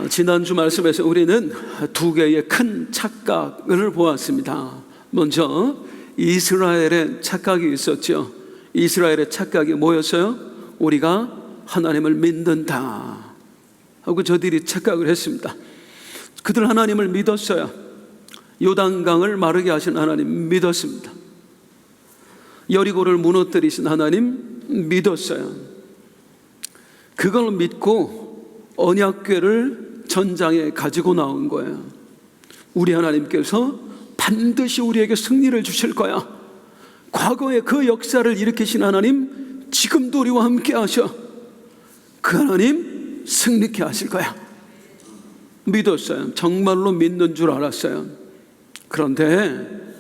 지난주 말씀에서 우리는 두 개의 큰 착각을 보았습니다. 먼저 이스라엘의 착각이 있었죠. 이스라엘의 착각이 뭐였어요? 우리가 하나님을 믿는다 하고 저들이 착각을 했습니다. 그들 하나님을 믿었어요. 요단강을 마르게 하신 하나님 믿었습니다. 여리고를 무너뜨리신 하나님 믿었어요. 그걸 믿고 언약궤를 전장에 가지고 나온 거예요. 우리 하나님께서 반드시 우리에게 승리를 주실 거야. 과거에 그 역사를 일으키신 하나님 지금도 우리와 함께 하셔. 그 하나님 승리케 하실 거야. 믿었어요. 정말로 믿는 줄 알았어요. 그런데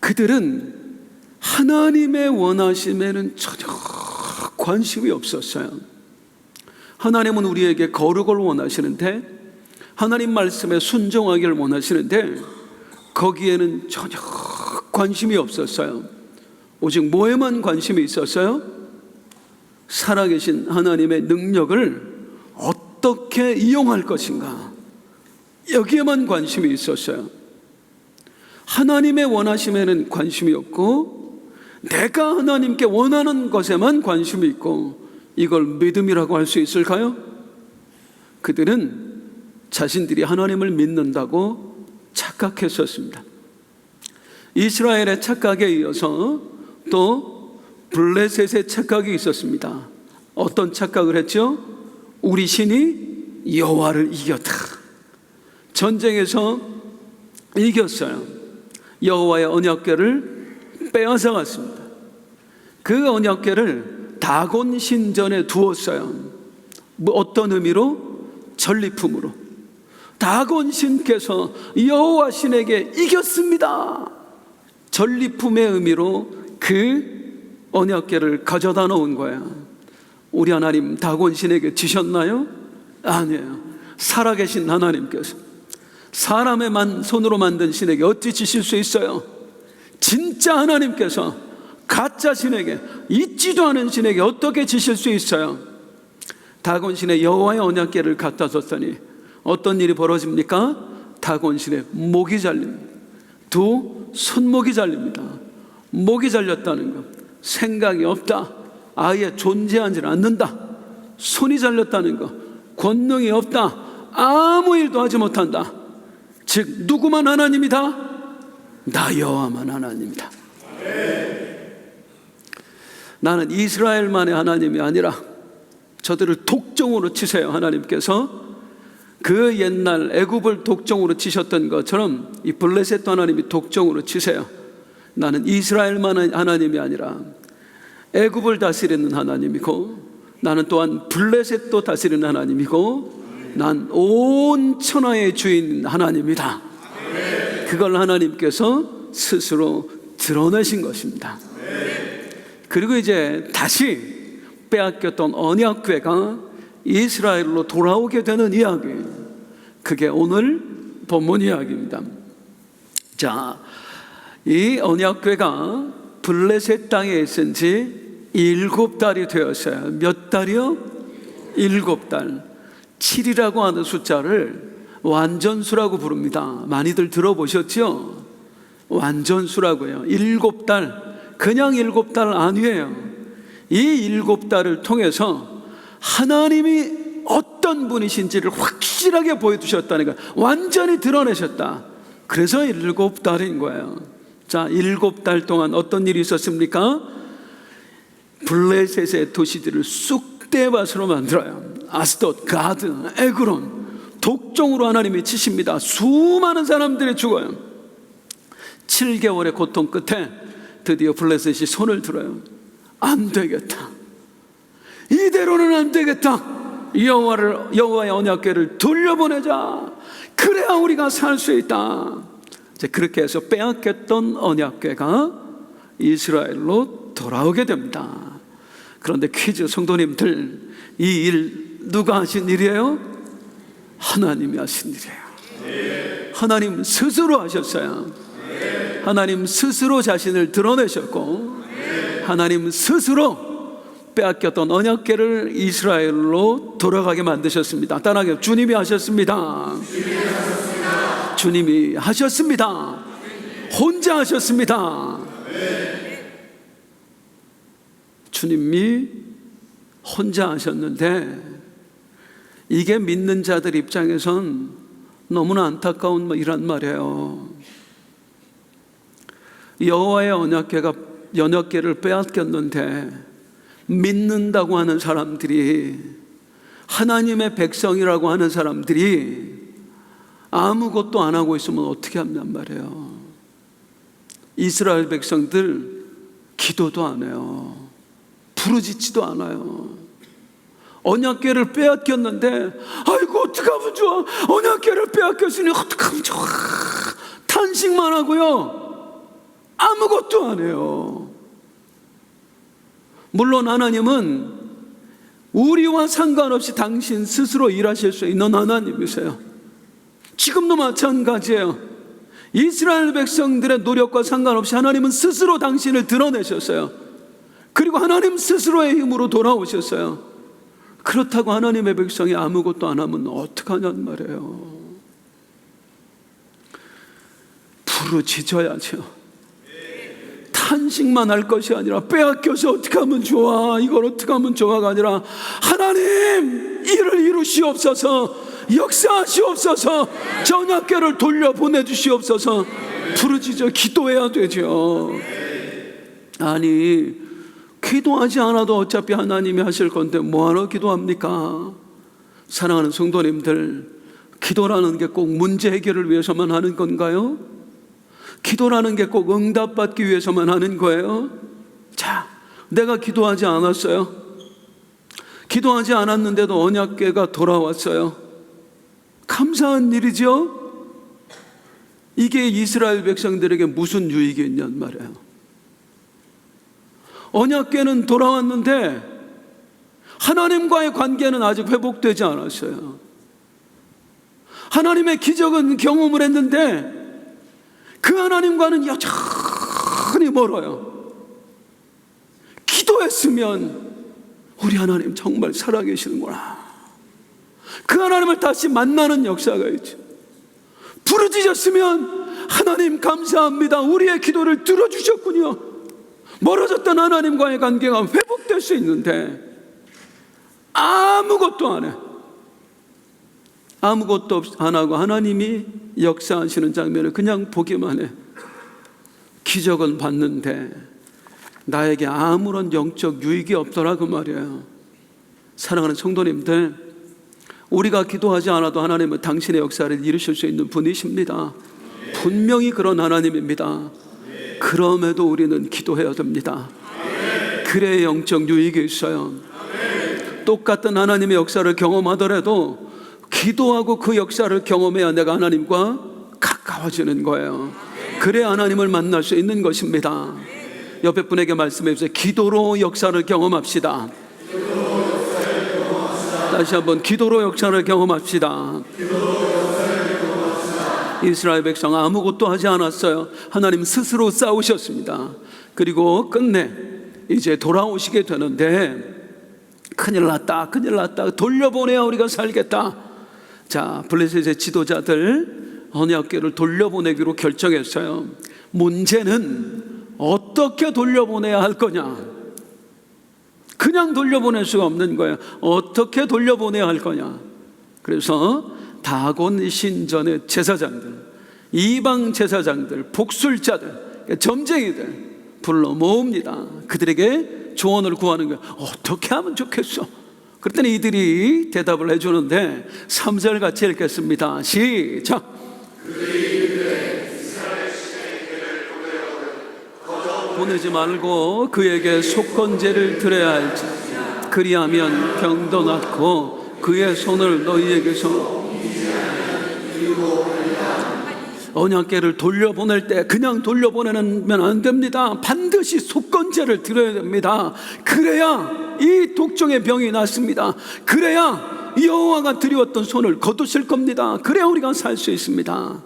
그들은 하나님의 원하심에는 전혀 관심이 없었어요. 하나님은 우리에게 거룩을 원하시는데, 하나님 말씀에 순종하기를 원하시는데 거기에는 전혀 관심이 없었어요. 오직 뭐에만 관심이 있었어요? 살아계신 하나님의 능력을 어떻게 이용할 것인가, 여기에만 관심이 있었어요. 하나님의 원하심에는 관심이 없고 내가 하나님께 원하는 것에만 관심이 있고, 이걸 믿음이라고 할 수 있을까요? 그들은 자신들이 하나님을 믿는다고 착각했었습니다. 이스라엘의 착각에 이어서 또 블레셋의 착각이 있었습니다. 어떤 착각을 했죠? 우리 신이 여호와를 이겼다. 전쟁에서 이겼어요. 여호와의 언약궤를 빼앗아갔습니다. 그 언약궤를 다곤 신전에 두었어요. 어떤 의미로? 전리품으로. 다곤 신께서 여호와 신에게 이겼습니다. 전리품의 의미로 그 언약궤를 가져다 놓은 거예요. 우리 하나님 다곤 신에게 지셨나요? 아니에요. 살아계신 하나님께서 사람의 손으로 만든 신에게 어찌 지실 수 있어요? 진짜 하나님께서 가짜 신에게, 있지도 않은 신에게 어떻게 지실 수 있어요? 다곤 신의 여호와의 언약궤를 갖다 줬더니 어떤 일이 벌어집니까? 다곤 신의 목이 잘립니다. 두 손목이 잘립니다. 목이 잘렸다는 것, 생각이 없다, 아예 존재하지 않는다. 손이 잘렸다는 것, 권능이 없다, 아무 일도 하지 못한다. 즉 누구만 하나님이다? 나 여호와만 하나님이다. 나는 이스라엘만의 하나님이 아니라 저들을 독종으로 치세요. 하나님께서 그 옛날 애굽을 독종으로 치셨던 것처럼 이 블레셋도 하나님이 독종으로 치세요. 나는 이스라엘만의 하나님이 아니라 애굽을 다스리는 하나님이고, 나는 또한 블레셋도 다스리는 하나님이고, 난 온 천하의 주인 하나님이다. 그걸 하나님께서 스스로 드러내신 것입니다. 그리고 이제 다시 빼앗겼던 언약궤가 이스라엘로 돌아오게 되는 이야기, 그게 오늘 본문 이야기입니다. 자, 이 언약궤가 블레셋 땅에 있은 지 7달이 되었어요. 몇 달이요? 7달. 7이라고 하는 숫자를 완전수라고 부릅니다. 많이들 들어보셨죠? 완전수라고요. 7달, 그냥 7달 아니에요. 이 7달을 통해서 하나님이 어떤 분이신지를 확실하게 보여주셨다는 거예요. 완전히 드러내셨다. 그래서 7달인 거예요. 자, 7달 동안 어떤 일이 있었습니까? 블레셋의 도시들을 쑥대밭으로 만들어요. 아스돗, 가드, 에그론, 독종으로 하나님이 치십니다. 수많은 사람들이 죽어요. 7개월의 고통 끝에 드디어 블레셋이 손을 들어요. 안 되겠다, 이대로는 안 되겠다. 여호와의 언약궤를 돌려보내자. 그래야 우리가 살 수 있다. 이제 그렇게 해서 빼앗겼던 언약궤가 이스라엘로 돌아오게 됩니다. 그런데 퀴즈, 성도님들, 이 일 누가 하신 일이에요? 하나님이 하신 일이에요. 하나님 스스로 하셨어요. 하나님 스스로 자신을 드러내셨고, 하나님 스스로 빼앗겼던 언약궤를 이스라엘로 돌아가게 만드셨습니다. 따라하게, 주님이 하셨습니다. 주님이 하셨습니다. 혼자 하셨습니다. 주님이 혼자 하셨는데, 이게 믿는 자들 입장에선 너무나 안타까운 일이란 말이에요. 여호와의 언약궤를 빼앗겼는데 믿는다고 하는 사람들이, 하나님의 백성이라고 하는 사람들이 아무것도 안 하고 있으면 어떻게 한단 말이에요. 이스라엘 백성들 기도도 안 해요. 부르짖지도 않아요. 언약궤를 빼앗겼는데, 아이고 어떡하면 좋아, 언약궤를 빼앗겼으니 어떡하면 좋아, 탄식만 하고요, 아무것도 안 해요. 물론 하나님은 우리와 상관없이 당신 스스로 일하실 수 있는 하나님이세요. 지금도 마찬가지예요. 이스라엘 백성들의 노력과 상관없이 하나님은 스스로 당신을 드러내셨어요. 그리고 하나님 스스로의 힘으로 돌아오셨어요. 그렇다고 하나님의 백성이 아무것도 안 하면 어떡하냔 말이에요. 부르짖어야죠. 탄식만 할 것이 아니라, 빼앗겨서 어떻게 하면 좋아, 이걸 어떻게 하면 좋아가 아니라, 하나님 이를 이루시옵소서, 역사하시옵소서, 언약궤를 돌려보내주시옵소서, 부르짖어 기도해야 되죠. 아니, 기도하지 않아도 어차피 하나님이 하실 건데 뭐하러 기도합니까? 사랑하는 성도님들, 기도라는 게 꼭 문제 해결을 위해서만 하는 건가요? 기도라는 게 꼭 응답받기 위해서만 하는 거예요? 자, 내가 기도하지 않았어요. 기도하지 않았는데도 언약궤가 돌아왔어요. 감사한 일이죠? 이게 이스라엘 백성들에게 무슨 유익이 있냔 말이에요. 언약궤는 돌아왔는데 하나님과의 관계는 아직 회복되지 않았어요. 하나님의 기적은 경험을 했는데 그 하나님과는 여전히 멀어요. 기도했으면 우리 하나님 정말 살아계시는구나, 그 하나님을 다시 만나는 역사가 있죠. 부르짖었으면 하나님 감사합니다, 우리의 기도를 들어주셨군요. 멀어졌던 하나님과의 관계가 회복될 수 있는데 아무것도 안 해. 아무것도 안 하고 하나님이 역사하시는 장면을 그냥 보기만 해. 기적은 봤는데 나에게 아무런 영적 유익이 없더라, 그 말이에요. 사랑하는 성도님들, 우리가 기도하지 않아도 하나님은 당신의 역사를 이루실 수 있는 분이십니다. 분명히 그런 하나님입니다. 그럼에도 우리는 기도해야 됩니다. 그래야 영적 유익이 있어요. 똑같은 하나님의 역사를 경험하더라도 기도하고 그 역사를 경험해야 내가 하나님과 가까워지는 거예요. 그래야 하나님을 만날 수 있는 것입니다. 옆에 분에게 말씀해 주세요. 기도로 역사를 경험합시다. 다시 한번, 기도로 역사를 경험합시다. 이스라엘 백성 아무것도 하지 않았어요. 하나님 스스로 싸우셨습니다. 그리고 끝내 이제 돌아오시게 되는데, 큰일 났다, 큰일 났다, 돌려보내야 우리가 살겠다. 자, 블레셋의 지도자들 언약궤를 돌려보내기로 결정했어요. 문제는 어떻게 돌려보내야 할 거냐. 그냥 돌려보낼 수가 없는 거예요. 어떻게 돌려보내야 할 거냐. 그래서 다곤 신전의 제사장들, 이방 제사장들, 복술자들, 점쟁이들 불러 모읍니다. 그들에게 조언을 구하는 거예요. 어떻게 하면 좋겠어? 그랬더니 이들이 대답을 해주는데 3절 같이 읽겠습니다. 시작. 보내지 말고 그에게 속건제를 드려야 할지, 그리하면 병도 낫고 그의 손을 너희에게서. 언약궤를 돌려보낼 때 그냥 돌려보내면 안 됩니다. 반드시 속건제를 드려야 됩니다. 그래야 이 독종의 병이 낫습니다. 그래야 여호와가 드리웠던 손을 거두실 겁니다. 그래야 우리가 살 수 있습니다.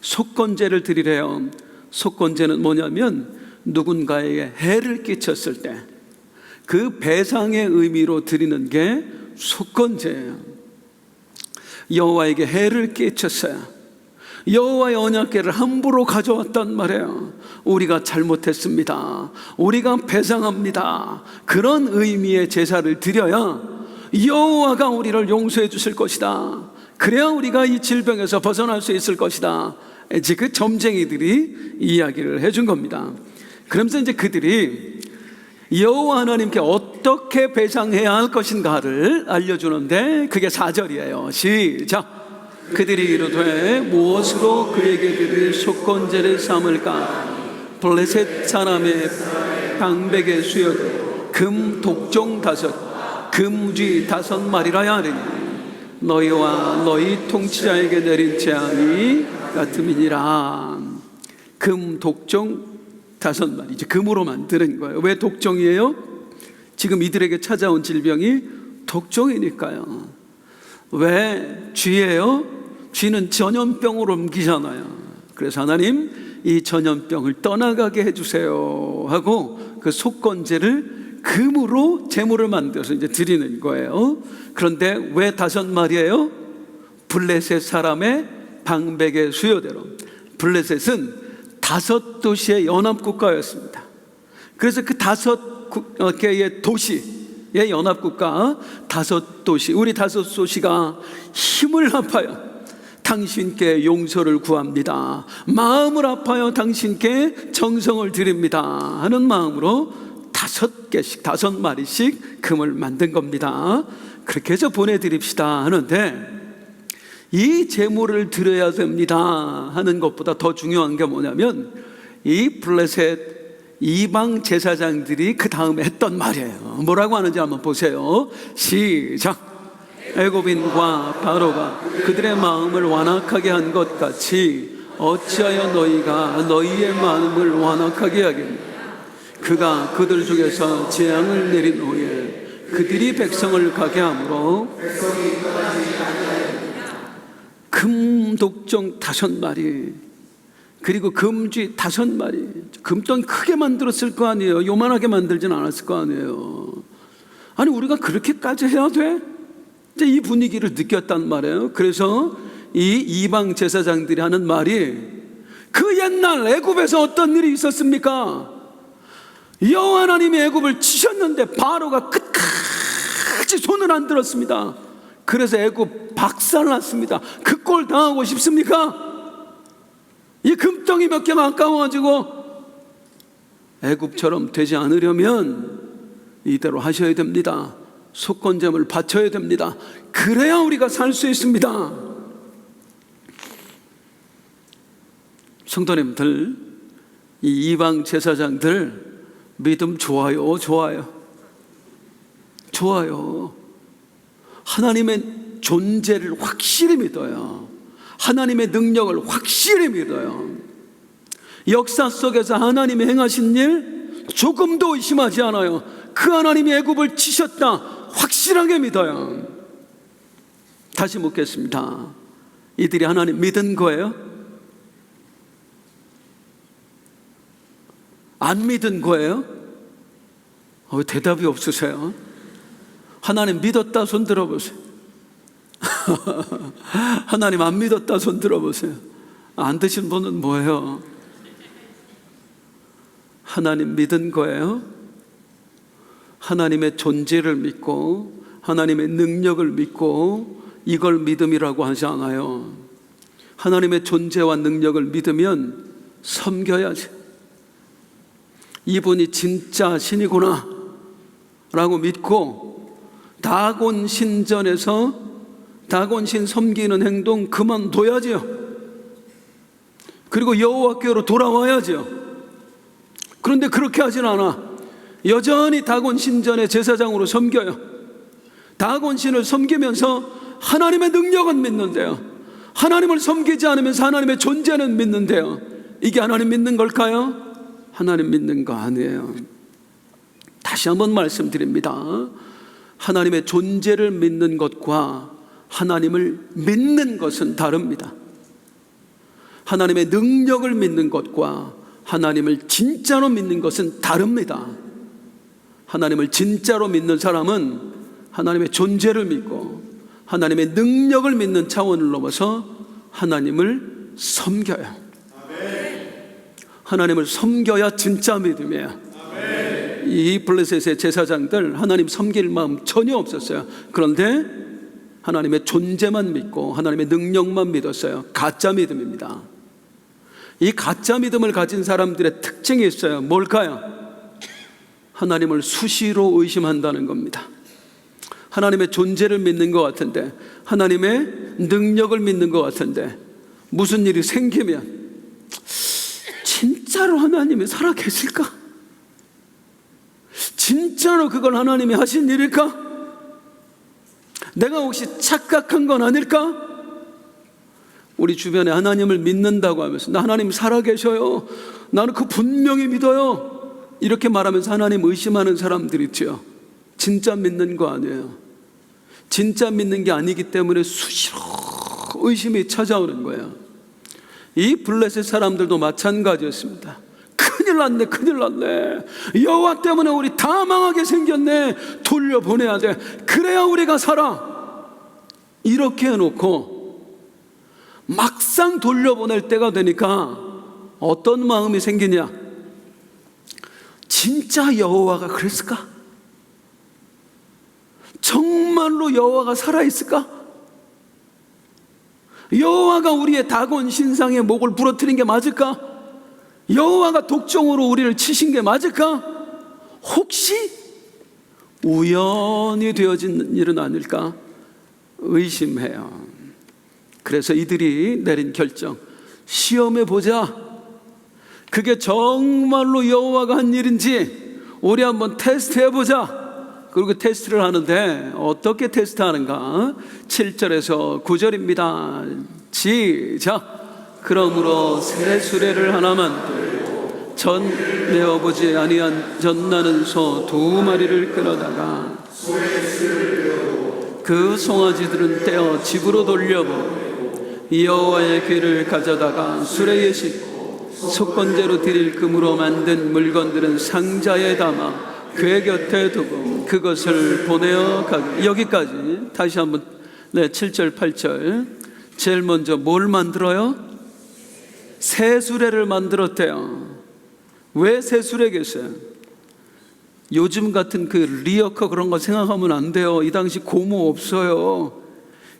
속건제를 드리래요. 속건제는 뭐냐면 누군가에게 해를 끼쳤을 때, 그 배상의 의미로 드리는 게 속건제예요. 여호와에게 해를 끼쳤어요. 여호와의 언약궤를 함부로 가져왔단 말이에요. 우리가 잘못했습니다. 우리가 배상합니다. 그런 의미의 제사를 드려야 여호와가 우리를 용서해 주실 것이다. 그래야 우리가 이 질병에서 벗어날 수 있을 것이다. 이제 그 점쟁이들이 이야기를 해준 겁니다. 그러면서 이제 그들이 여호와 하나님께 어떻게 배상해야 할 것인가를 알려주는데 그게 4절이에요. 시작. 그들이 이르되 무엇으로 그에게 드릴 속건제를 삼을까? 블레셋 사람의 방백의 수여대 금 독종 5 금쥐 5마리라야 하리니 너희와 너희 통치자에게 내린 재앙이 같음이니라. 금 독종 5마리, 이제 금으로 만드는 거예요. 왜 독종이에요? 지금 이들에게 찾아온 질병이 독종이니까요. 왜 쥐예요? 쥐는 전염병으로 옮기잖아요. 그래서 하나님 이 전염병을 떠나가게 해주세요 하고 그 속건제를 금으로 제물을 만들어서 이제 드리는 거예요. 그런데 왜 5마리예요? 블레셋 사람의 방백의 수요대로. 블레셋은 5도시의 연합국가였습니다. 그래서 그 5개의 도시의 연합국가 5도시, 우리 5도시가 힘을 합하여 당신께 용서를 구합니다. 마음을 아파요 당신께 정성을 드립니다 하는 마음으로 5개씩 5마리씩 금을 만든 겁니다. 그렇게 해서 보내드립시다 하는데 이 제물을 드려야 됩니다 하는 것보다 더 중요한 게 뭐냐면 이 블레셋 이방 제사장들이 그 다음에 했던 말이에요. 뭐라고 하는지 한번 보세요. 시작. 애굽인과 바로가 그들의 마음을 완악하게 한 것 같이 어찌하여 너희가 너희의 마음을 완악하게 하겠냐. 그가 그들 중에서 재앙을 내린 후에 그들이 백성을 가게 하므로 금 독종 5마리 그리고 금쥐 5마리. 금돈 크게 만들었을 거 아니에요. 요만하게 만들진 않았을 거 아니에요. 아니 우리가 그렇게까지 해야 돼? 이 분위기를 느꼈단 말이에요. 그래서 이 이방 제사장들이 하는 말이 그 옛날 애굽에서 어떤 일이 있었습니까? 여호와 하나님이 애굽을 치셨는데 바로가 끝까지 손을 안 들었습니다. 그래서 애굽 박살났습니다. 그 꼴 당하고 싶습니까? 이 금덩이 몇 개가 아까워가지고 애굽처럼 되지 않으려면 이대로 하셔야 됩니다. 속건제물 바쳐야 됩니다. 그래야 우리가 살 수 있습니다. 성도님들, 이 이방 제사장들 믿음 좋아요, 좋아요, 좋아요. 하나님의 존재를 확실히 믿어요. 하나님의 능력을 확실히 믿어요. 역사 속에서 하나님이 행하신 일 조금도 의심하지 않아요. 그 하나님이 애굽을 치셨다 확실하게 믿어요. 다시 묻겠습니다. 이들이 하나님 믿은 거예요? 안 믿은 거예요? 왜 대답이 없으세요? 하나님 믿었다 손 들어보세요. 하나님 안 믿었다 손 들어보세요. 안 드신 분은 뭐예요? 하나님 믿은 거예요? 하나님의 존재를 믿고 하나님의 능력을 믿고 이걸 믿음이라고 하지 않아요. 하나님의 존재와 능력을 믿으면 섬겨야지. 이분이 진짜 신이구나 라고 믿고 다곤 신전에서 다곤 신 섬기는 행동 그만둬야지요. 그리고 여호와께로 돌아와야지요. 그런데 그렇게 하진 않아. 여전히 다곤 신전의 제사장으로 섬겨요. 다곤 신을 섬기면서 하나님의 능력은 믿는데요. 하나님을 섬기지 않으면서 하나님의 존재는 믿는데요. 이게 하나님 믿는 걸까요? 하나님 믿는 거 아니에요. 다시 한번 말씀드립니다. 하나님의 존재를 믿는 것과 하나님을 믿는 것은 다릅니다. 하나님의 능력을 믿는 것과 하나님을 진짜로 믿는 것은 다릅니다. 하나님을 진짜로 믿는 사람은 하나님의 존재를 믿고 하나님의 능력을 믿는 차원을 넘어서 하나님을 섬겨요. 하나님을 섬겨야 진짜 믿음이에요. 이 블레셋의 제사장들 하나님 섬길 마음 전혀 없었어요. 그런데 하나님의 존재만 믿고 하나님의 능력만 믿었어요. 가짜 믿음입니다. 이 가짜 믿음을 가진 사람들의 특징이 있어요. 뭘까요? 하나님을 수시로 의심한다는 겁니다. 하나님의 존재를 믿는 것 같은데, 하나님의 능력을 믿는 것 같은데, 무슨 일이 생기면 진짜로 하나님이 살아계실까? 진짜로 그걸 하나님이 하신 일일까? 내가 혹시 착각한 건 아닐까? 우리 주변에 하나님을 믿는다고 하면서 나 하나님 살아계셔요, 나는 그 분명히 믿어요, 이렇게 말하면서 하나님 의심하는 사람들이 있죠. 진짜 믿는 거 아니에요. 진짜 믿는 게 아니기 때문에 수시로 의심이 찾아오는 거예요. 이 블레셋 사람들도 마찬가지였습니다. 큰일 났네, 큰일 났네, 여호와 때문에 우리 다 망하게 생겼네, 돌려보내야 돼, 그래야 우리가 살아, 이렇게 해놓고 막상 돌려보낼 때가 되니까 어떤 마음이 생기냐? 진짜 여호와가 그랬을까? 정말로 여호와가 살아있을까? 여호와가 우리의 다곤 신상의 목을 부러뜨린 게 맞을까? 여호와가 독종으로 우리를 치신 게 맞을까? 혹시 우연히 되어진 일은 아닐까? 의심해요. 그래서 이들이 내린 결정, 시험해 보자. 그게 정말로 여호와가 한 일인지 우리 한번 테스트해 보자. 그리고 테스트를 하는데 어떻게 테스트하는가? 7절에서 9절입니다. 시작. 그러므로 새 수레를 하나만 들고 전 메어보지 아니한 젖나는 소 2마리를 끌어다가 그 송아지들은 떼어 집으로 돌려보고 여호와의 귀를 가져다가 수레에 싣고 속건제로 드릴 금으로 만든 물건들은 상자에 담아 그의 곁에 두고 그것을 보내어 가기. 여기까지 다시 한번 7절 8절. 제일 먼저 뭘 만들어요? 새 수레를 만들었대요. 왜 새 수레겠어요? 요즘 같은 그 리어커 그런 거 생각하면 안 돼요. 이 당시 고무 없어요.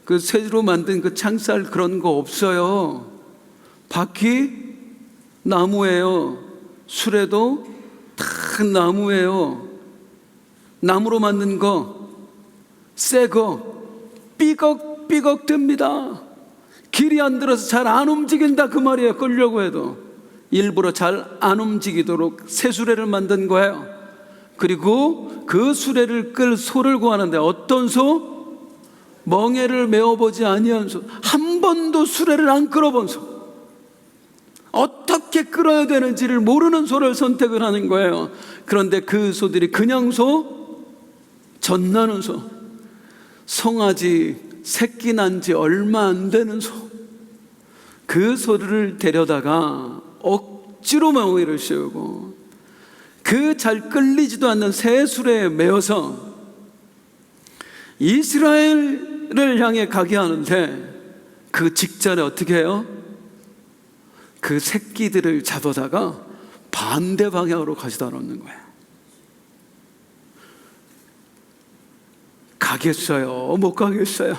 그 쇠로 만든 그 창살 그런 거 없어요. 바퀴 나무예요. 수레도 다 나무예요. 나무로 만든 거, 새 거, 삐걱삐걱 됩니다. 길이 안 들어서 잘 안 움직인다 그 말이에요. 끌려고 해도 일부러 잘 안 움직이도록 새 수레를 만든 거예요. 그리고 그 수레를 끌 소를 구하는데 어떤 소? 멍에를 메어보지 아니한 소, 한 번도 수레를 안 끌어본 소, 어떻게 끌어야 되는지를 모르는 소를 선택을 하는 거예요. 그런데 그 소들이 그냥 소, 젖나는 소, 송아지 새끼 난 지 얼마 안 되는 소, 그 소를 데려다가 억지로 멍에를 씌우고 그 잘 끌리지도 않는 새 수레에 메어서 이스라엘을 향해 가게 하는데 그 직전에 어떻게 해요? 그 새끼들을 잡아다가 반대 방향으로 가져다 놓는 거예요. 가겠어요? 못 가겠어요?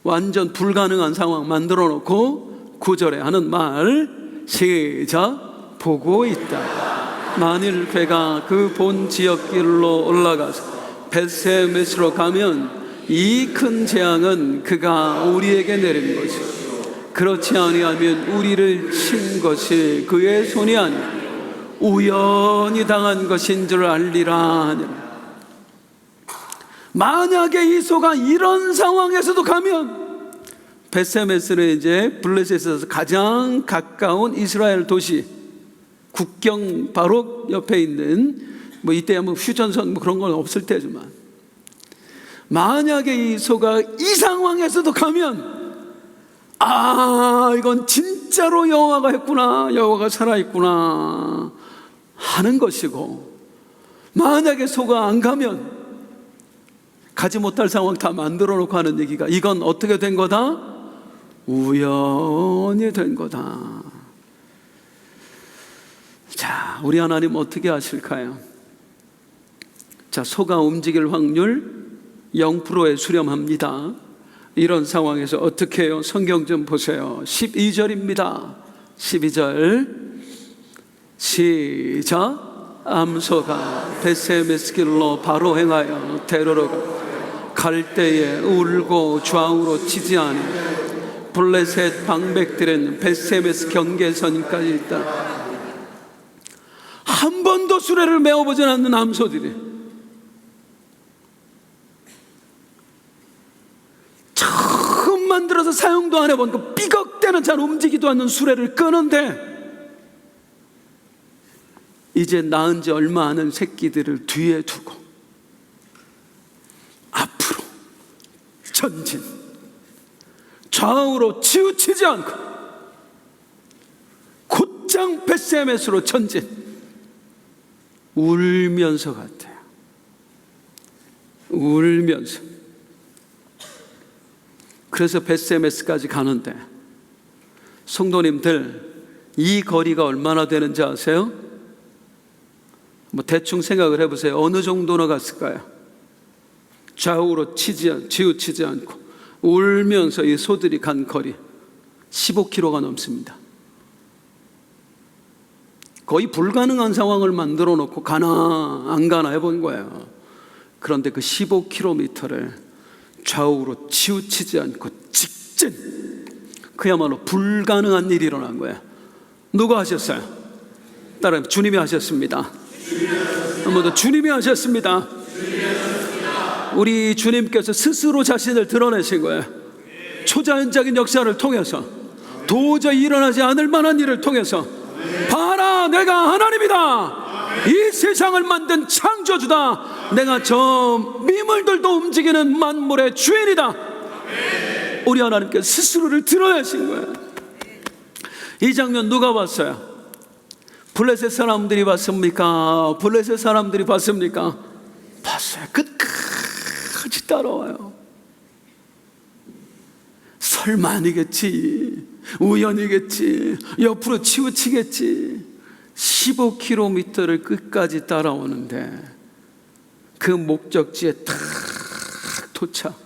완전 불가능한 상황 만들어 놓고 9절에 하는 말, 시작. 보고 있다. 만일 배가 그 본 지역길로 올라가서 벳세메스로 가면 이 큰 재앙은 그가 우리에게 내린 것이요, 그렇지 아니하면 우리를 친 것이 그의 손이 아니라 우연히 당한 것인 줄 알리라 하니라. 만약에 이 소가 이런 상황에서도 가면, 벳세메스는 이제 블레셋에서 가장 가까운 이스라엘 도시, 국경 바로 옆에 있는, 뭐 이때 뭐 휴전선 뭐 그런 건 없을 때지만, 만약에 이 소가 이 상황에서도 가면, 아, 이건 진짜로 여호와가 했구나, 여호와가 살아있구나 하는 것이고, 만약에 소가 안 가면 가지 못할 상황 다 만들어 놓고 하는 얘기가, 이건 어떻게 된 거다? 우연히 된 거다. 자, 우리 하나님 어떻게 하실까요? 자, 소가 움직일 확률 0%에 수렴합니다. 이런 상황에서 어떻게 해요? 성경 좀 보세요. 12절입니다. 12절 시작. 암소가 벳세메스 길로 바로 행하여 데려러 갈 때에 울고 좌우로 치지 아니 블레셋 방백들은 벳세메스 경계선까지 있다. 한 번도 수레를 메어보지 않는 암소들이 처음 만들어서 사용도 안 해본 그 삐걱대는 잘 움직이지도 않는 수레를 끄는데, 이제 낳은 지 얼마 안 한 새끼들을 뒤에 두고 앞으로 전진, 좌우로 치우치지 않고 곧장 벳세메스로 전진, 울면서 갔대요. 울면서. 그래서 벳세메스까지 가는데, 성도님들, 이 거리가 얼마나 되는지 아세요? 뭐 대충 생각을 해보세요. 어느 정도나 갔을까요? 좌우로 치우치지 않고 울면서 이 소들이 간 거리 15km가 넘습니다. 거의 불가능한 상황을 만들어 놓고 가나 안 가나 해본 거예요. 그런데 그 15km를 좌우로 치우치지 않고 직진, 그야말로 불가능한 일이 일어난 거예요. 누가 하셨어요? 따라 주님이 하셨습니다. 한번 더, 주님이 하셨습니다. 우리 주님께서 스스로 자신을 드러내신 거예요. 초자연적인 역사를 통해서, 도저히 일어나지 않을 만한 일을 통해서, 봐라, 내가 하나님이다. 이 세상을 만든 창조주다. 내가 저 미물들도 움직이는 만물의 주인이다. 우리 하나님께서 스스로를 드러내신 거예요. 이 장면 누가 봤어요? 블레셋 사람들이 봤습니까? 블레셋 사람들이 봤습니까? 봤어요. 끝까지 따라와요. 설마 아니겠지, 우연이겠지, 옆으로 치우치겠지. 15km를 끝까지 따라오는데 그 목적지에 탁 도착.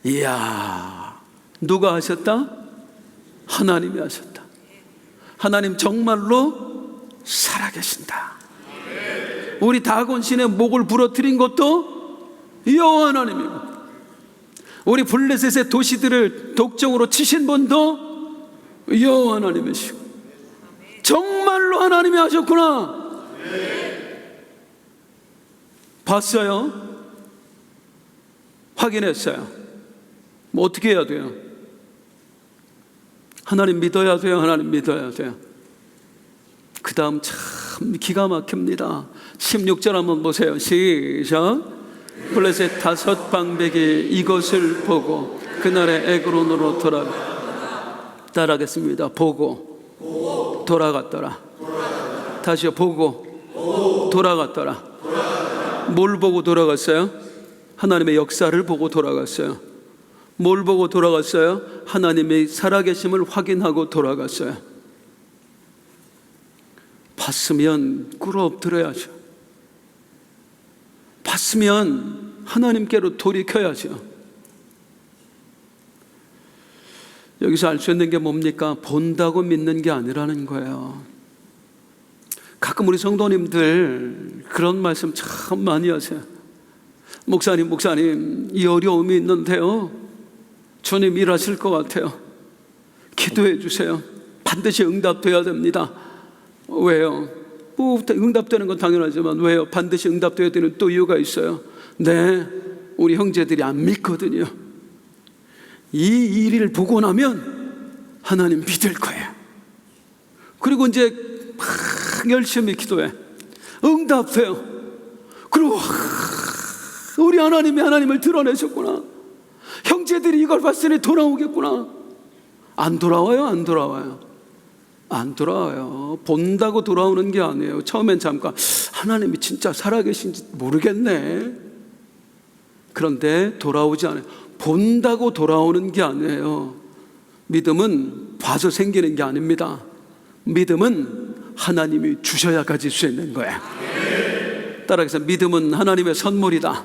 이야, 누가 하셨다? 하나님이 하셨다. 하나님 정말로 살아계신다. 우리 다곤 신의 목을 부러뜨린 것도 여호와 하나님이고, 우리 블레셋의 도시들을 독종으로 치신 분도 여호와 하나님이시고, 정말로 하나님이 하셨구나. 봤어요? 확인했어요? 뭐 어떻게 해야 돼요? 하나님 믿어야 돼요. 하나님 믿어야 돼요. 그 다음 참 기가 막힙니다. 16절 한번 보세요. 시작. 블레셋 5 방백이 이것을 보고 그날의 에그론으로 따라가겠습니다. 보고 돌아갔더라. 다시요. 보고 돌아갔더라. 뭘 보고 돌아갔어요? 하나님의 역사를 보고 돌아갔어요. 뭘 보고 돌아갔어요? 하나님의 살아계심을 확인하고 돌아갔어요. 봤으면 꿇어 엎드려야죠. 봤으면 하나님께로 돌이켜야죠. 여기서 알 수 있는 게 뭡니까? 본다고 믿는 게 아니라는 거예요. 가끔 우리 성도님들 그런 말씀 참 많이 하세요. 목사님, 이 어려움이 있는데요, 주님 일하실 것 같아요. 기도해 주세요. 반드시 응답돼야 됩니다. 왜요? 응답되는 건 당연하지만 왜요? 반드시 응답돼야 되는 또 이유가 있어요. 네, 우리 형제들이 안 믿거든요. 이 일을 보고 나면 하나님 믿을 거예요. 그리고 이제 막 열심히 기도해. 응답돼요. 그리고 우리 하나님이 하나님을 드러내셨구나. 형제들이 이걸 봤으니 돌아오겠구나. 안 돌아와요. 안 돌아와요. 안 돌아와요. 본다고 돌아오는 게 아니에요. 처음엔 잠깐 하나님이 진짜 살아계신지 모르겠네. 그런데 돌아오지 않아요. 본다고 돌아오는 게 아니에요. 믿음은 봐서 생기는 게 아닙니다. 믿음은 하나님이 주셔야 가질 수 있는 거예요. 따라해서 믿음은 하나님의 선물이다.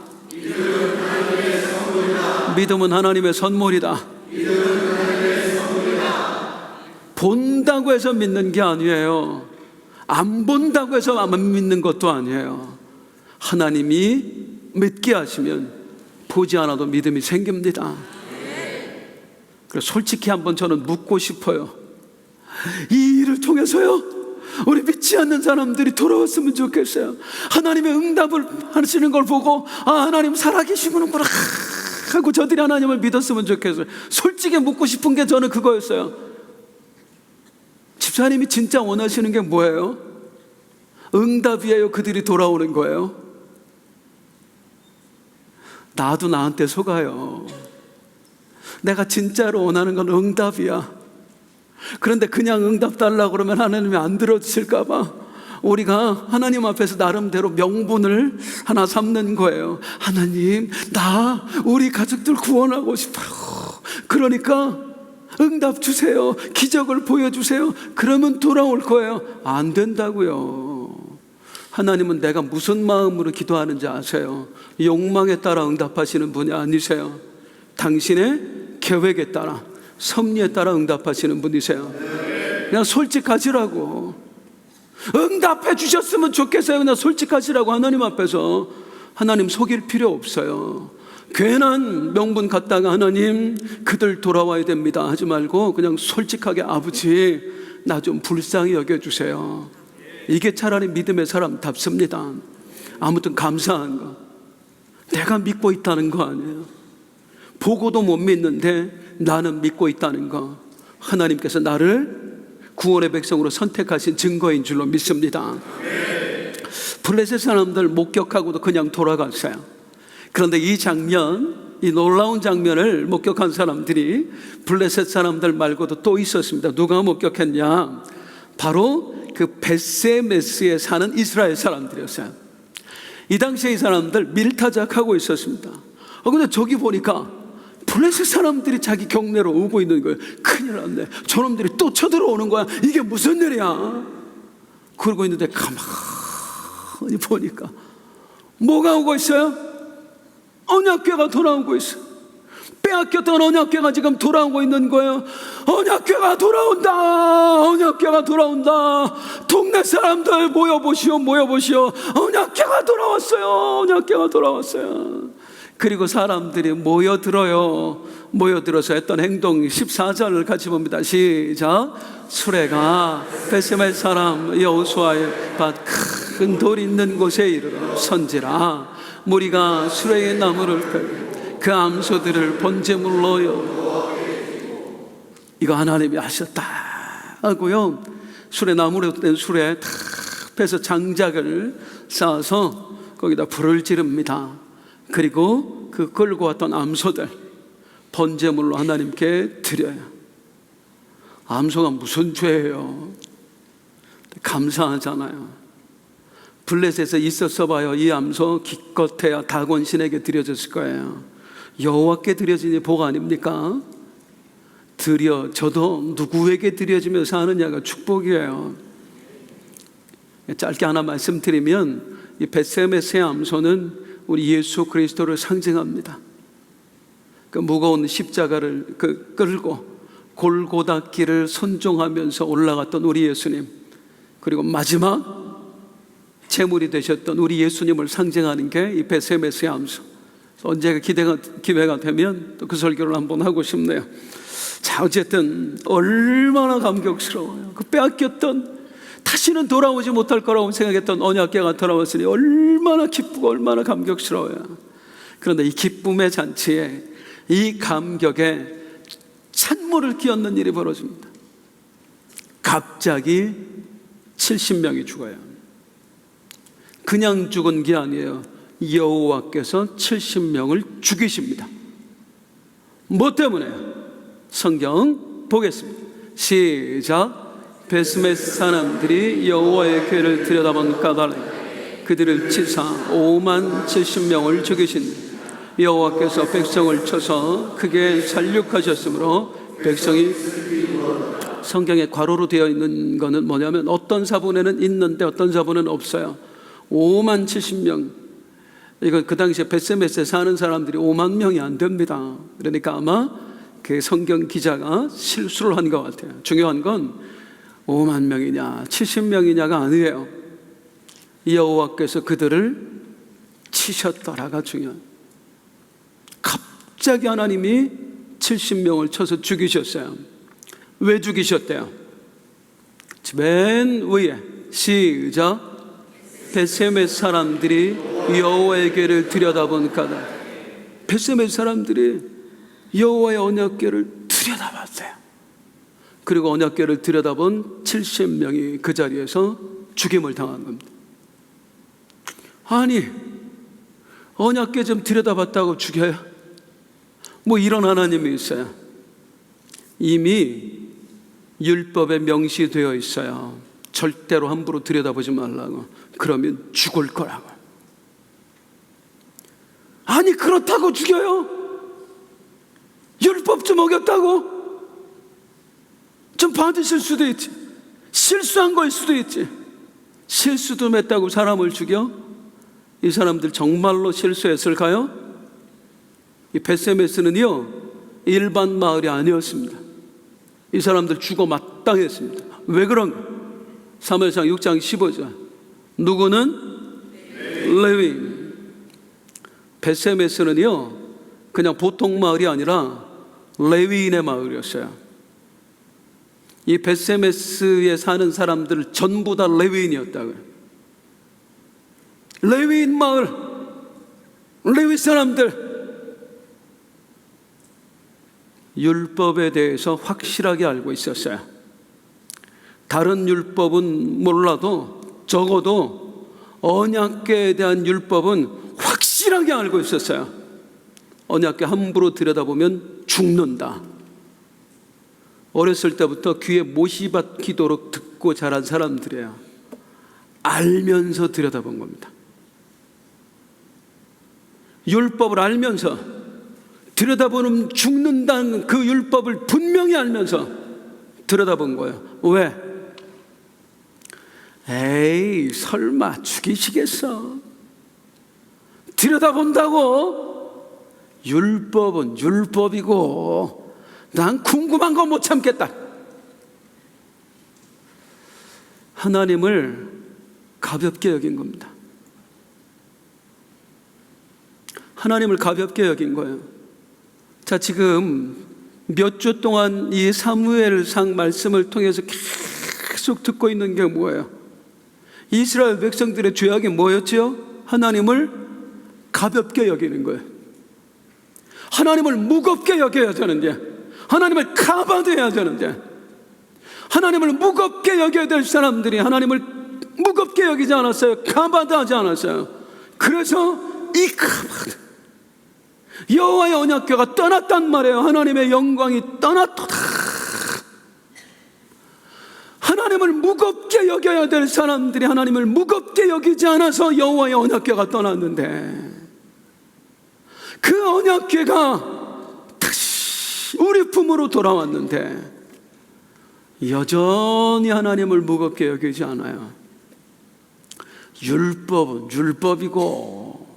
믿음은 하나님의 선물이다. 본다고 해서 믿는 게 아니에요. 안 본다고 해서 안 믿는 것도 아니에요. 하나님이 믿게 하시면 보지 않아도 믿음이 생깁니다. 그래서 솔직히 한번 저는 묻고 싶어요. 이 일을 통해서요, 우리 믿지 않는 사람들이 돌아왔으면 좋겠어요. 하나님의 응답을 하시는 걸 보고 하나님 살아계시구나 하고 저들이 하나님을 믿었으면 좋겠어요. 솔직히 묻고 싶은 게 저는 그거였어요. 집사님이 진짜 원하시는 게 뭐예요? 응답이에요? 그들이 돌아오는 거예요? 나도 나한테 속아요. 내가 진짜로 원하는 건 응답이야. 그런데 그냥 응답 달라고 그러면 하나님이 안 들어주실까 봐 우리가 하나님 앞에서 나름대로 명분을 하나 삼는 거예요. 하나님, 우리 가족들 구원하고 싶어요. 그러니까 응답 주세요. 기적을 보여주세요. 그러면 돌아올 거예요. 안 된다고요. 하나님은 내가 무슨 마음으로 기도하는지 아세요. 욕망에 따라 응답하시는 분이 아니세요. 당신의 계획에 따라, 섭리에 따라 응답하시는 분이세요. 그냥 솔직하시라고. 응답해 주셨으면 좋겠어요. 그냥 솔직하시라고. 하나님 앞에서 하나님 속일 필요 없어요. 괜한 명분 갖다가 하나님 그들 돌아와야 됩니다 하지 말고 그냥 솔직하게 아버지 나 좀 불쌍히 여겨주세요. 이게 차라리 믿음의 사람답습니다. 아무튼 감사한 거, 내가 믿고 있다는 거 아니에요. 보고도 못 믿는데 나는 믿고 있다는 거, 하나님께서 나를 구원의 백성으로 선택하신 증거인 줄로 믿습니다. 블레셋 사람들 목격하고도 그냥 돌아갔어요. 그런데 이 장면, 이 놀라운 장면을 목격한 사람들이 블레셋 사람들 말고도 또 있었습니다. 누가 목격했냐? 바로 그 벳세메스에 사는 이스라엘 사람들이었어요. 이 당시에 이 사람들 밀타작하고 있었습니다. 근데 저기 보니까 블레셋 사람들이 자기 경내로 오고 있는 거예요. 큰일 났네. 저놈들이 또 쳐들어오는 거야. 이게 무슨 일이야? 그러고 있는데 가만히 보니까 뭐가 오고 있어요? 언약궤가 돌아오고 있어요. 빼앗겼던 언약궤가 지금 돌아오고 있는 거예요. 언약궤가 돌아온다. 언약궤가 돌아온다. 동네 사람들 모여보시오. 언약궤가 돌아왔어요. 언약궤가 돌아왔어요. 그리고 사람들이 모여들어서 했던 행동 14절을 같이 봅니다. 시작. 수레가 벳세멜 사람 여호수아의 밭 큰 돌 있는 곳에 이르러 선지라. 무리가 수레의 나무를 그 암소들을 번제물로 이거 하나님이 하셨다 하고요, 수레나무로 된 수레에 다 빼서 장작을 쌓아서 거기다 불을 지릅니다. 그리고 그 끌고 왔던 암소들 번제물로 하나님께 드려요. 암소가 무슨 죄예요? 감사하잖아요. 블레셋에 있었어 봐요. 이 암소 기껏해야 다곤 신에게 드려졌을 거예요. 여호와께 드려지니 복 아닙니까? 드려져도 누구에게 드려지며 사느냐가 축복이에요. 짧게 하나 말씀드리면 이 벳세메스의 암소는 우리 예수 그리스도를 상징합니다. 그 무거운 십자가를 끌고 골고다 길을 순종하면서 올라갔던 우리 예수님, 그리고 마지막 제물이 되셨던 우리 예수님을 상징하는 게 이 벳세메스의 암소. 언제가 기회가 되면 또 그 설교를 한번 하고 싶네요. 자, 어쨌든 얼마나 감격스러워요. 그 빼앗겼던, 다시는 돌아오지 못할 거라고 생각했던 언약궤가 돌아왔으니 얼마나 기쁘고 얼마나 감격스러워요. 그런데 이 기쁨의 잔치에, 이 감격에 찬물을 끼얹는 일이 벌어집니다. 갑자기 70명이 죽어요. 그냥 죽은 게 아니에요. 여호와께서 70명을 죽이십니다. 뭐 때문에? 성경 보겠습니다. 시작. 베스메 사람들이 여호와의 궤를 들여다본 까닭에 그들을 치사 5만 70명을 죽이신 여호와께서 백성을 쳐서 크게 살육하셨으므로 백성이, 성경에 괄호로 되어 있는 거는 뭐냐면 어떤 사본에는 있는데 어떤 사본은 없어요. 5만 70명. 이거 그 당시에 베스메스에 사는 사람들이 5만 명이 안 됩니다. 그러니까 아마 그 성경 기자가 실수를 한 것 같아요. 중요한 건 5만 명이냐 70명이냐가 아니에요. 여호와께서 그들을 치셨더라가 중요한. 갑자기 하나님이 70명을 쳐서 죽이셨어요. 왜 죽이셨대요? 맨 위에 시작. 베세메 사람들이 여호와의 궤를 들여다본 까닭. 베세메 사람들이 여호와의 언약궤를 들여다봤어요. 그리고 언약궤를 들여다본 70명이 그 자리에서 죽임을 당한 겁니다. 아니, 언약궤 좀 들여다봤다고 죽여요? 뭐 이런 하나님이 있어요. 이미 율법에 명시되어 있어요. 절대로 함부로 들여다보지 말라고. 그러면 죽을 거라고. 아니, 그렇다고 죽여요? 율법 좀 어겼다고? 좀 받으실 수도 있지. 실수한 거일 수도 있지. 실수도 맺다고 사람을 죽여? 이 사람들 정말로 실수했을까요? 이 베세메스는요 일반 마을이 아니었습니다. 이 사람들 죽어 마땅했습니다. 왜 그런가? 사무엘상 6장 15절. 누구는? 레위인. 베세메스는요 그냥 보통 마을이 아니라 레위인의 마을이었어요. 이 베세메스에 사는 사람들 전부 다 레위인이었다고요. 레위인 마을, 레위 사람들. 율법에 대해서 확실하게 알고 있었어요. 다른 율법은 몰라도 적어도 언약궤에 대한 율법은 확실하게 알고 있었어요. 언약궤 함부로 들여다보면 죽는다. 어렸을 때부터 귀에 못이 박히도록 듣고 자란 사람들이에요. 알면서 들여다본 겁니다. 율법을 알면서, 들여다보면 죽는다는 그 율법을 분명히 알면서 들여다본 거예요. 왜? 에이, 설마 죽이시겠어? 들여다본다고? 율법은 율법이고 난 궁금한 거 못 참겠다. 하나님을 가볍게 여긴 겁니다. 하나님을 가볍게 여긴 거예요. 자, 지금 몇 주 동안 이 사무엘상 말씀을 통해서 계속 듣고 있는 게 뭐예요? 이스라엘 백성들의 죄악이 뭐였죠? 하나님을 가볍게 여기는 거예요. 하나님을 무겁게 여겨야 되는데, 하나님을 카바드해야 되는데, 하나님을 무겁게 여겨야 될 사람들이 하나님을 무겁게 여기지 않았어요. 카바드하지 않았어요. 그래서 이 카바드, 여호와의 언약궤가 떠났단 말이에요. 하나님의 영광이 떠났도다. 하나님을 무겁게 여겨야 될 사람들이 하나님을 무겁게 여기지 않아서 여호와의 언약궤가 떠났는데, 그 언약궤가 다시 우리 품으로 돌아왔는데 여전히 하나님을 무겁게 여기지 않아요. 율법은 율법이고,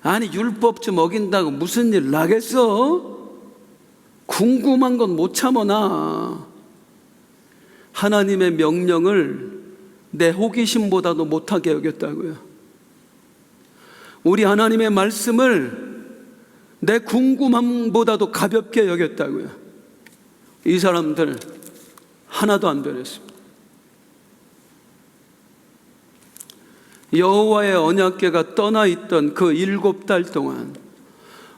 아니 율법 좀 어긴다고 무슨 일 나겠어? 궁금한 건 못 참어나. 하나님의 명령을 내 호기심보다도 못하게 여겼다고요. 우리 하나님의 말씀을 내 궁금함보다도 가볍게 여겼다고요. 이 사람들 하나도 안 변했습니다. 여호와의 언약궤가 떠나 있던 그 7달 동안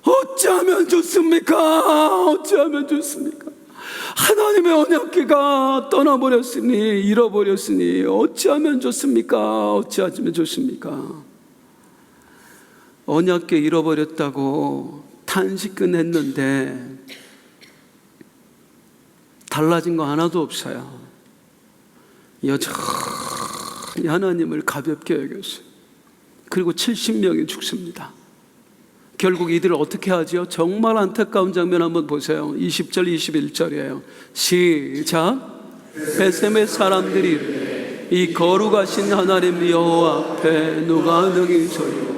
어찌하면 좋습니까? 어찌하면 좋습니까? 하나님의 언약궤가 떠나버렸으니, 잃어버렸으니 어찌하면 좋습니까? 어찌하면 좋습니까? 언약궤 잃어버렸다고 탄식은 했는데 달라진 거 하나도 없어요. 여전히 하나님을 가볍게 여겼어요. 그리고 70명이 죽습니다. 결국 이들을 어떻게 하죠? 정말 안타까운 장면 한번 보세요. 20절 21절이에요 시작. 베셈의 사람들이 이 거룩하신 하나님 여호와 앞에 누가 능히 서리요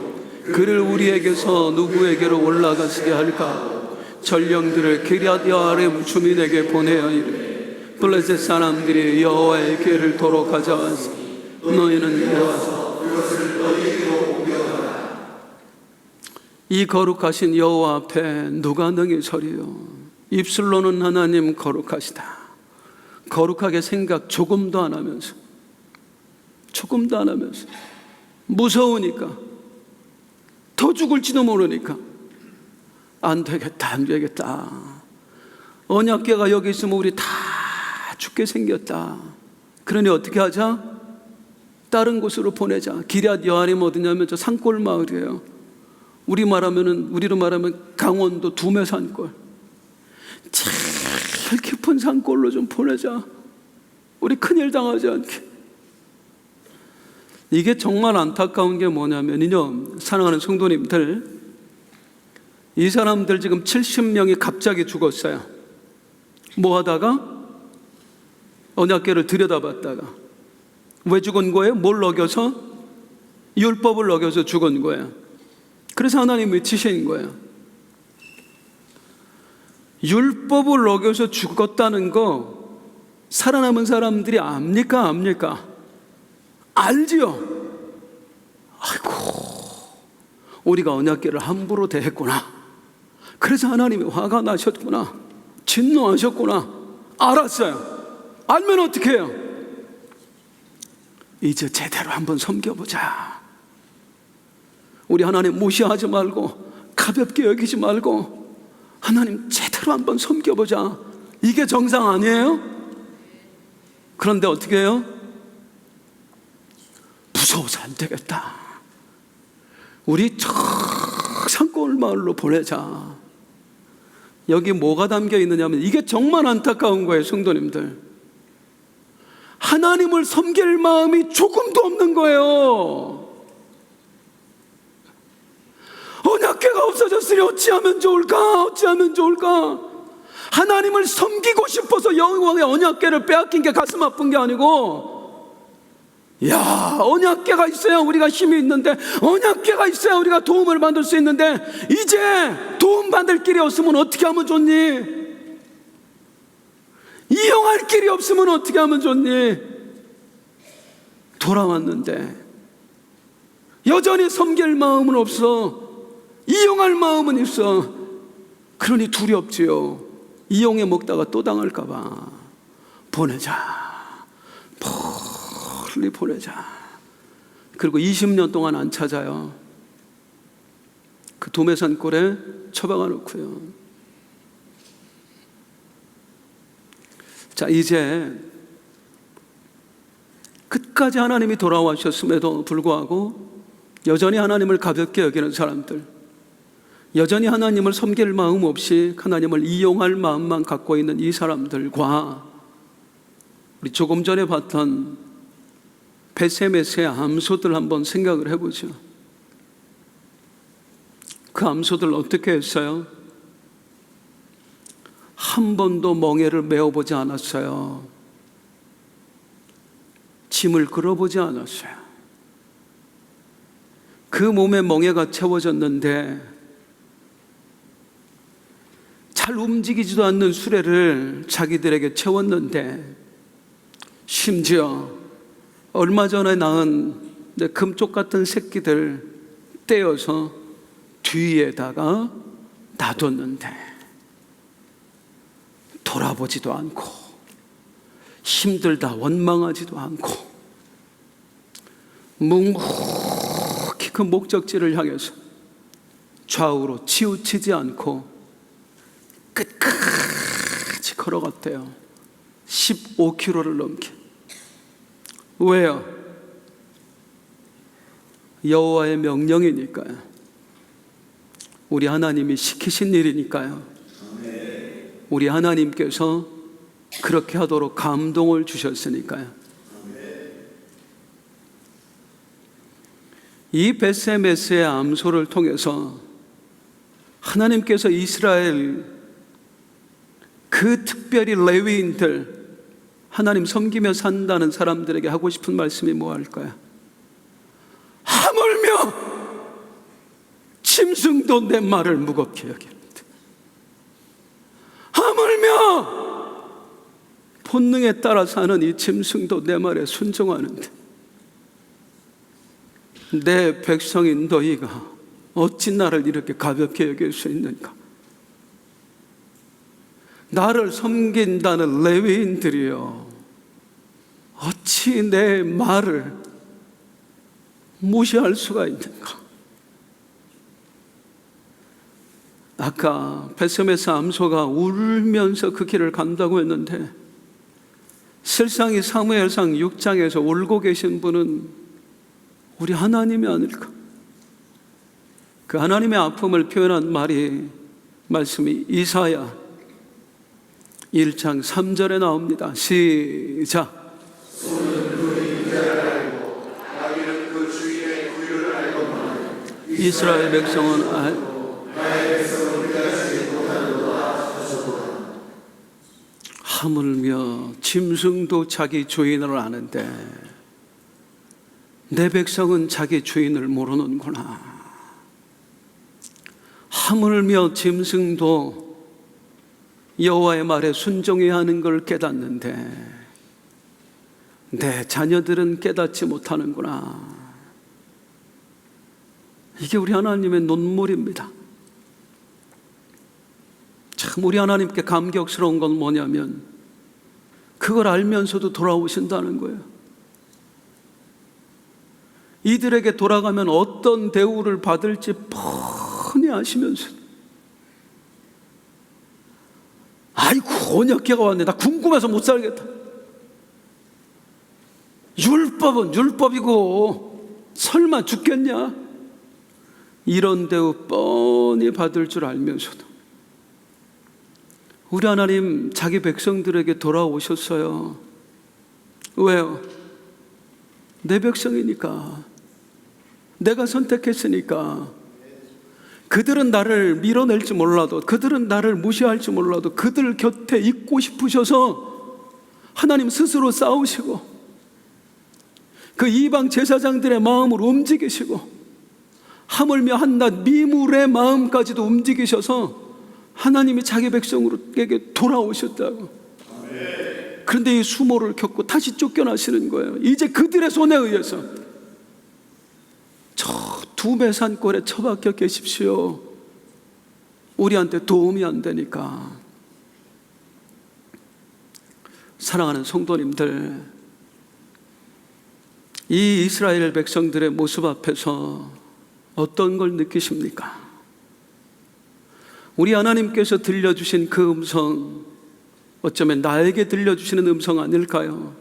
그를 우리에게서 누구에게로 올라가시게 할까? 전령들을 기럇 여아림 주민에게 보내어 이르되 블레셋 사람들이 여호와의 궤를 도로 가져왔으니 너희는 내려와서 그것을 너희에게로 옮겨가라. 이 거룩하신 여호와 앞에 누가 능히 서리요? 입술로는 하나님 거룩하시다. 거룩하게 생각 조금도 안 하면서 무서우니까 더 죽을지도 모르니까 안 되겠다. 언약궤가 여기 있으면 우리 다 죽게 생겼다. 그러니 어떻게 하자? 다른 곳으로 보내자. 기럇 여아림 어디냐면 저 산골 마을이에요. 우리로 말하면 강원도 두메 산골. 제일 깊은 산골로 좀 보내자. 우리 큰일 당하지 않게. 이게 정말 안타까운 게 뭐냐면요, 사랑하는 성도님들, 이 사람들 지금 70명이 갑자기 죽었어요. 뭐 하다가? 언약궤를 들여다봤다가. 왜 죽은 거예요? 뭘 어겨서? 율법을 어겨서 죽은 거예요. 그래서 하나님이 치신 거예요. 율법을 어겨서 죽었다는 거 살아남은 사람들이 압니까? 알지요? 아이고, 우리가 언약궤를 함부로 대했구나. 그래서 하나님이 화가 나셨구나. 진노하셨구나. 알았어요. 알면 어떻게 해요? 이제 제대로 한번 섬겨보자. 우리 하나님 무시하지 말고 가볍게 여기지 말고 하나님 제대로 한번 섬겨보자. 이게 정상 아니에요? 그런데 어떻게 해요? 무서워서 안 되겠다. 우리 저 산골 마을로 보내자. 여기 뭐가 담겨 있느냐면 이게 정말 안타까운 거예요, 성도님들. 하나님을 섬길 마음이 조금도 없는 거예요. 언약궤가 없어졌으니 어찌하면 좋을까? 하나님을 섬기고 싶어서 여호와의 언약궤를 빼앗긴 게 가슴 아픈 게 아니고, 야, 언약궤가 있어야 우리가 힘이 있는데, 언약궤가 있어야 우리가 도움을 받을 수 있는데, 이제 도움 받을 길이 없으면 어떻게 하면 좋니? 이용할 길이 없으면 어떻게 하면 좋니? 돌아왔는데 여전히 섬길 마음은 없어. 이용할 마음은 있어. 그러니 두렵지요. 이용해 먹다가 또 당할까 봐. 보내자. 멀리 보내자. 그리고 20년 동안 안 찾아요. 그 도매산골에 처박아 놓고요. 자, 이제 끝까지 하나님이 돌아와셨음에도 불구하고 여전히 하나님을 가볍게 여기는 사람들, 여전히 하나님을 섬길 마음 없이 하나님을 이용할 마음만 갖고 있는 이 사람들과 우리 조금 전에 봤던 베세메스의 암소들 한번 생각을 해보죠. 그 암소들 어떻게 했어요? 한 번도 멍에를 메어보지 않았어요. 짐을 끌어보지 않았어요. 그 몸에 멍에가 채워졌는데 잘 움직이지도 않는 수레를 자기들에게 채웠는데, 심지어 얼마 전에 낳은 금쪽 같은 새끼들 떼어서 뒤에다가 놔뒀는데 돌아보지도 않고 힘들다 원망하지도 않고 묵묵히 그 목적지를 향해서 좌우로 치우치지 않고 끝까지 걸어갔대요. 15km를 넘게. 왜요? 여호와의 명령이니까요. 우리 하나님이 시키신 일이니까요. 우리 하나님께서 그렇게 하도록 감동을 주셨으니까요. 이 벳세메스의 암소를 통해서 하나님께서 이스라엘 그 특별히 레위인들, 하나님 섬기며 산다는 사람들에게 하고 싶은 말씀이 뭐할까요? 하물며 짐승도 내 말을 무겁게 여기는데, 하물며 본능에 따라 사는 이 짐승도 내 말에 순종하는데, 내 백성인 너희가 어찌 나를 이렇게 가볍게 여길 수 있는가? 나를 섬긴다는 레위인들이여, 어찌 내 말을 무시할 수가 있는가? 아까 벳세메스 암소가 울면서 그 길을 간다고 했는데, 실상 이 사무엘상 6장에서 울고 계신 분은 우리 하나님이 아닐까? 그 하나님의 아픔을 표현한 말씀이 이사야 1장 3절에 나옵니다. 시작. 이스라엘 백성은 알고 하물며 짐승도 자기 주인을 아는데 내 백성은 자기 주인을 모르는구나. 하물며 짐승도 여호와의 말에 순종해야 하는 걸 깨닫는데 내 자녀들은 깨닫지 못하는구나. 이게 우리 하나님의 눈물입니다. 참 우리 하나님께 감격스러운 건 뭐냐면 그걸 알면서도 돌아오신다는 거예요. 이들에게 돌아가면 어떤 대우를 받을지 뻔히 아시면서, 아이고 언약궤가 왔네, 나 궁금해서 못 살겠다. 율법은 율법이고 설마 죽겠냐? 이런 대우 뻔히 받을 줄 알면서도 우리 하나님 자기 백성들에게 돌아오셨어요. 왜요? 내 백성이니까, 내가 선택했으니까. 그들은 나를 밀어낼지 몰라도, 그들은 나를 무시할지 몰라도 그들 곁에 있고 싶으셔서 하나님 스스로 싸우시고 그 이방 제사장들의 마음을 움직이시고 하물며 한낱 미물의 마음까지도 움직이셔서 하나님이 자기 백성에게 돌아오셨다고. 그런데 이 수모를 겪고 다시 쫓겨나시는 거예요. 이제 그들의 손에 의해서 저 두메산골에 처박혀 계십시오. 우리한테 도움이 안 되니까. 사랑하는 성도님들, 이 이스라엘 백성들의 모습 앞에서 어떤 걸 느끼십니까? 우리 하나님께서 들려주신 그 음성, 어쩌면 나에게 들려주시는 음성 아닐까요?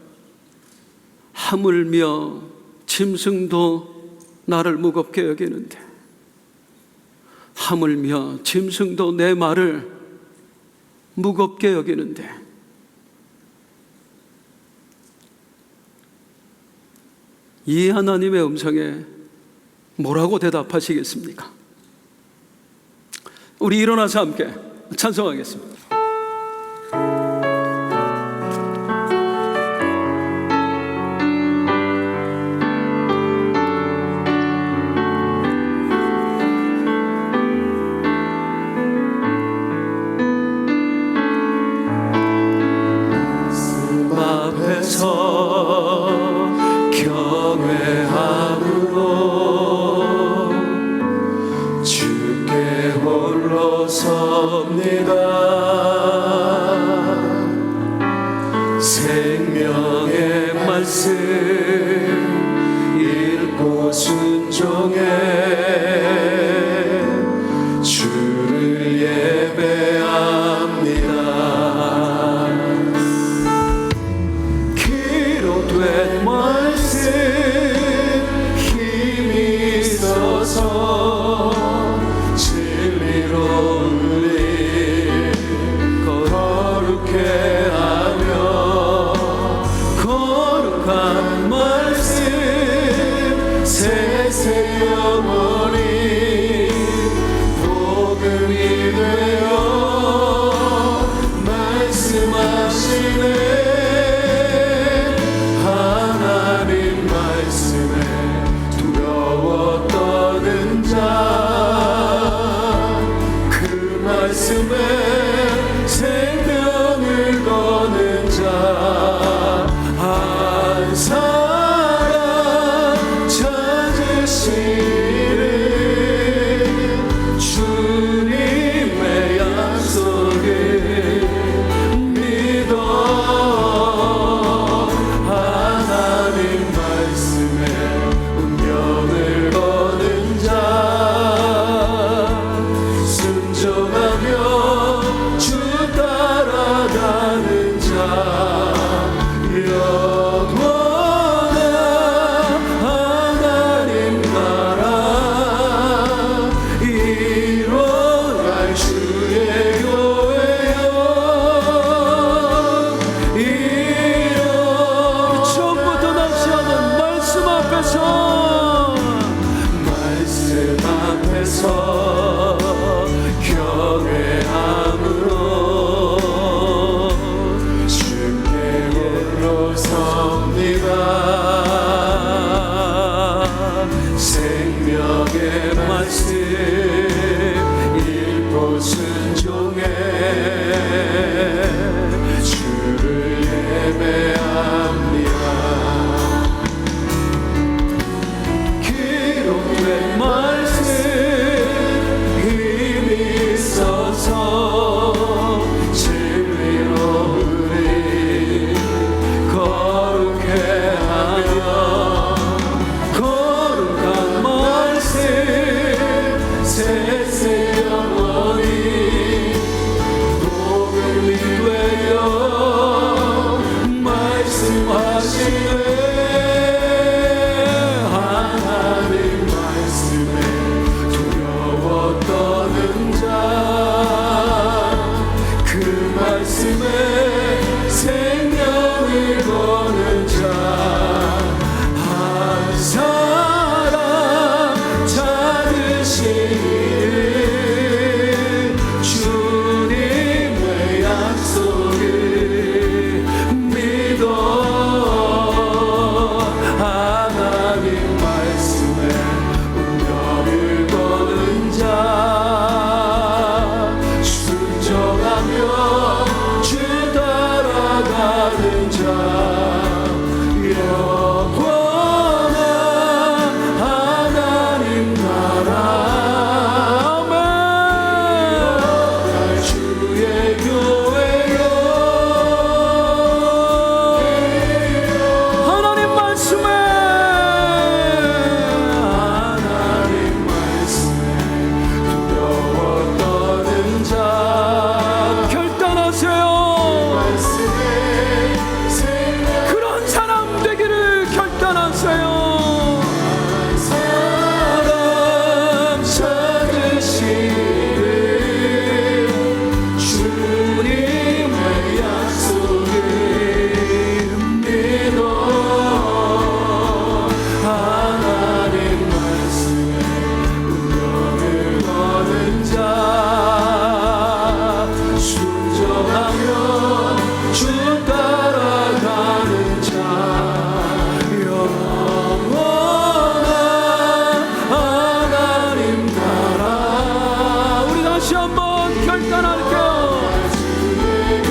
하물며 짐승도 나를 무겁게 여기는데, 하물며 짐승도 내 말을 무겁게 여기는데, 이 하나님의 음성에 뭐라고 대답하시겠습니까? 우리 일어나서 함께 찬송하겠습니다. 생명의 말씀 읽고 순종해 주를 예배합니다. 귀로 된 말씀 힘이 있어서 진리로 울리 거룩해 하며 거룩한 영원한 하나님 나라 이뤄갈 주의 교회여 처음부터 납치하던 말씀 앞에서 경외함으로 주께 홀로 섭니다. 생명의 말씀 읽고 순종해 주를 예배합니다. 기록된 말씀 힘이 있어서 진리로 우리 거룩해 하며 거룩한 말씀 세세 영원히 복음이 되어 말씀하시네. 하나님 말씀에 두려워 떠는 자 그 말씀에 생명을 거는 자 한 사람 찾으시는 주님의 약속을 믿어. 하나님 말씀에 운명을 거는 자 순종하며 주 따라가는 자 영원한 하나님 나라 아멘. 주의 교회여 하나님 말씀에 두려워 떠는 자 결단하세요. 그런 사람 되기를 결단하세요. 사람 찾으시는 주님의 약속을 믿어. 하나님 말씀에 운명을 거는 자 순종하며 주 따라가는 자 영원한 하나님 나라. 우리 다시 한번 결단할게요.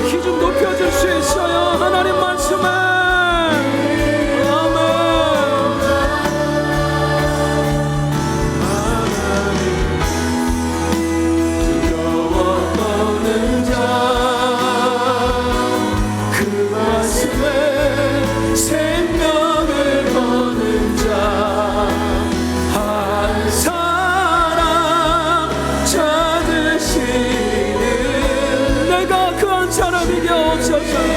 키 좀 높여줄 수 있어요. 하나님 말씀에 아멘. 두려워 떠는 자 그 말씀에 생명을 거는 자 한 사람 찾으시는 내가 그 한 사람이게 없어서